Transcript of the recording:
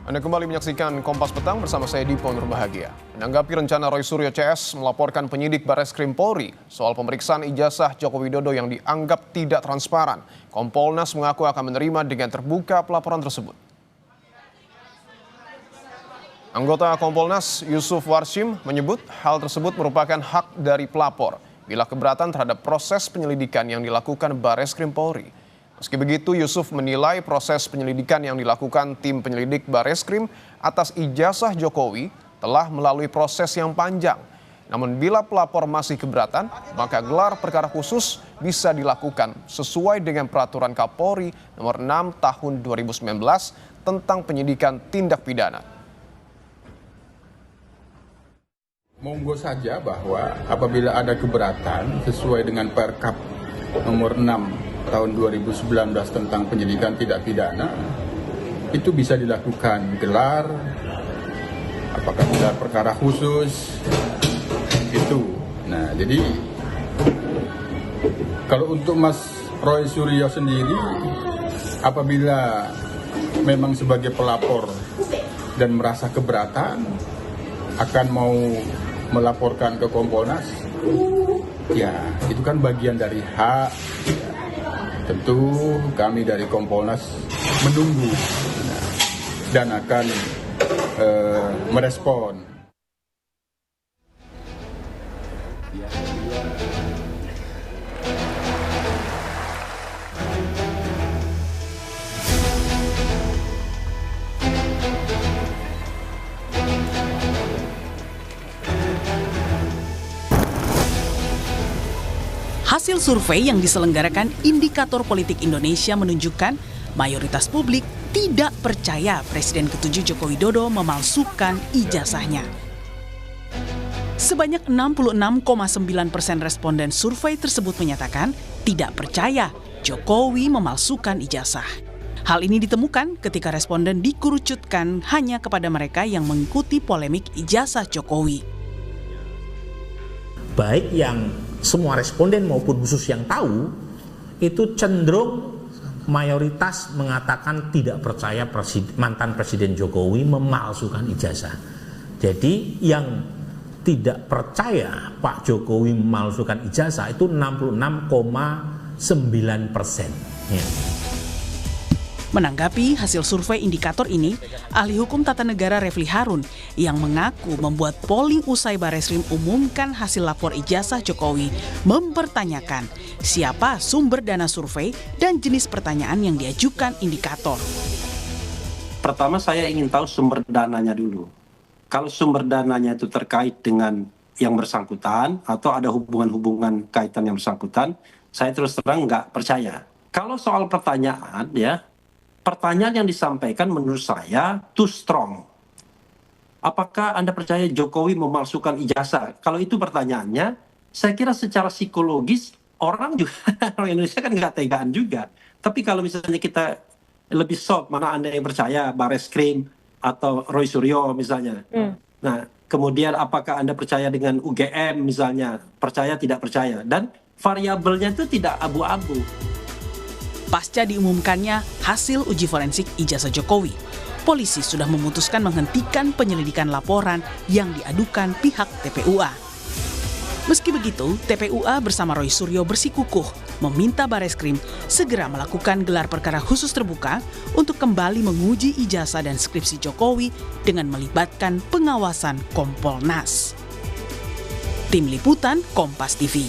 Anda kembali menyaksikan Kompas Petang bersama saya Dipo Nurbahagia. Menanggapi rencana Roy Suryo CS melaporkan penyidik Bareskrim Polri soal pemeriksaan ijazah Joko Widodo yang dianggap tidak transparan, Kompolnas mengaku akan menerima dengan terbuka pelaporan tersebut. Anggota Kompolnas Yusuf Warshim menyebut hal tersebut merupakan hak dari pelapor bila keberatan terhadap proses penyelidikan yang dilakukan Bareskrim Polri. Meski begitu, Yusuf menilai proses penyelidikan yang dilakukan tim penyelidik Bareskrim atas ijazah Jokowi telah melalui proses yang panjang. Namun bila pelapor masih keberatan, maka gelar perkara khusus bisa dilakukan sesuai dengan Peraturan Kapolri Nomor 6 Tahun 2019 tentang penyidikan tindak pidana. Monggo saja bahwa apabila ada keberatan sesuai dengan Perkap Nomor 6 Tahun 2019 tentang penyidikan tidak pidana, itu bisa dilakukan gelar, apakah gelar perkara khusus, itu. Nah, jadi kalau untuk Mas Roy Suryo sendiri, apabila memang sebagai pelapor dan merasa keberatan, akan mau melaporkan ke Kompolnas, ya itu kan bagian dari hak. Tentu kami dari Kompolnas menunggu dan akan merespon. Hasil survei yang diselenggarakan Indikator Politik Indonesia menunjukkan mayoritas publik tidak percaya Presiden ke-7 Joko Widodo memalsukan ijazahnya. Sebanyak 66,9% responden survei tersebut menyatakan tidak percaya Jokowi memalsukan ijazah. Hal ini ditemukan ketika responden dikerucutkan hanya kepada mereka yang mengikuti polemik ijazah Jokowi. Baik yang semua responden maupun khusus yang tahu, itu cenderung mayoritas mengatakan tidak percaya mantan Presiden Jokowi memalsukan ijazah. Jadi yang tidak percaya Pak Jokowi memalsukan ijazah itu 66,9%. Ya. Menanggapi hasil survei indikator ini, ahli hukum tata negara Refli Harun yang mengaku membuat polling usai Bareskrim umumkan hasil lapor ijazah Jokowi mempertanyakan siapa sumber dana survei dan jenis pertanyaan yang diajukan indikator. Pertama saya ingin tahu sumber dananya dulu. Kalau sumber dananya itu terkait dengan yang bersangkutan atau ada hubungan-hubungan kaitan yang bersangkutan, saya terus terang nggak percaya. Kalau soal pertanyaan pertanyaan yang disampaikan menurut saya too strong. Apakah Anda percaya Jokowi memalsukan ijazah? Kalau itu pertanyaannya, saya kira secara psikologis orang Indonesia kan nggak tegaan juga. Tapi kalau misalnya kita lebih soft, mana Anda yang percaya Bareskrim atau Roy Suryo misalnya. Nah, kemudian apakah Anda percaya dengan UGM misalnya? Percaya tidak percaya? Dan variabelnya itu tidak abu-abu. Pasca diumumkannya hasil uji forensik ijazah Jokowi, polisi sudah memutuskan menghentikan penyelidikan laporan yang diadukan pihak TPUA. Meski begitu, TPUA bersama Roy Suryo bersikukuh meminta Bareskrim segera melakukan gelar perkara khusus terbuka untuk kembali menguji ijazah dan skripsi Jokowi dengan melibatkan pengawasan Kompolnas. Tim Liputan Kompas TV.